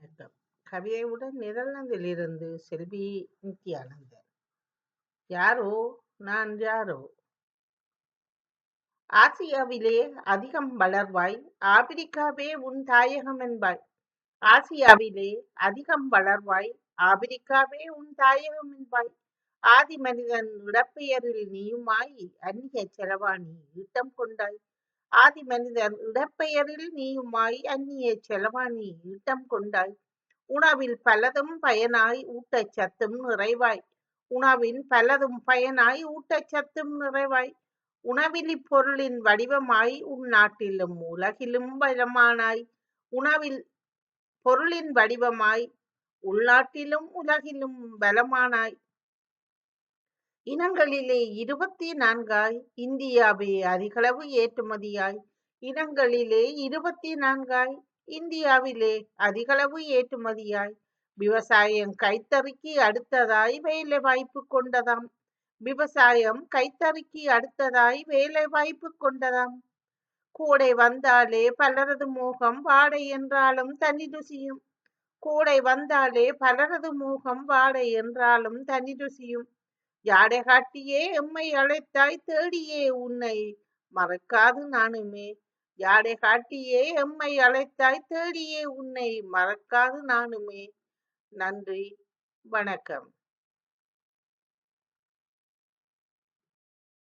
வணக்கம். கவிதையுடன் நெதர்லாந்திலிருந்து செல்வி நித்யானந்தன். யாரோ நான் யாரோ? ஆசியாவிலே அதிகம் வளர்வாய், ஆப்பிரிக்காவே உன் தாயகம் என்பாய். ஆசியாவிலே அதிகம் வளர்வாய், ஆப்பிரிக்காவே உன் தாயகம் என்பாய். ஆதி மனிதன் இடப்பெயரில் நீயுமாய், அந்நிய செலவாணி ஈட்டம் கொண்டாய். ஆதி மனிதன் இடப்பெயரில் நீயுமாய், அந்நிய செலவாணி ஈட்டம் கொண்டாய். உணவில் பலதும் பயனாய் ஊட்டச்சத்தும் நிறைவாய். உணவின் பலதும் பயனாய் ஊட்டச்சத்தும் நிறைவாய். உணவில் பொருளின் வடிவமாய் உள்நாட்டிலும் உலகிலும் பலமானாய். உணவில் பொருளின் வடிவமாய் உள்நாட்டிலும் உலகிலும் பலமானாய். இனங்களிலே 24 இந்தியாவே அதிகளவு ஏற்றுமதியாய். இனங்களிலே 24 இந்தியாவிலே அதிகளவு ஏற்றுமதியாய். விவசாயம் கைத்தறிக்கு அடுத்ததாய் வேலை வாய்ப்பு கொண்டதாம். விவசாயம் கைத்தறிக்கு அடுத்ததாய் வேலை வாய்ப்பு கொண்டதாம். கோடை வந்தாலே பலரது மோகம் வாடை என்றாலும் தனி ருசியும். கோடை வந்தாலே பலரது மோகம் வாடை என்றாலும் தனி ருசியும். யாடை காட்டியே எம்மை அழைத்தாய் தேடியே உன்னை மறக்காது நானுமே. யாடை காட்டியே எம்மை அழைத்தாய் தேடியே உன்னை மறக்காது நானுமே. நன்றி, வணக்கம்.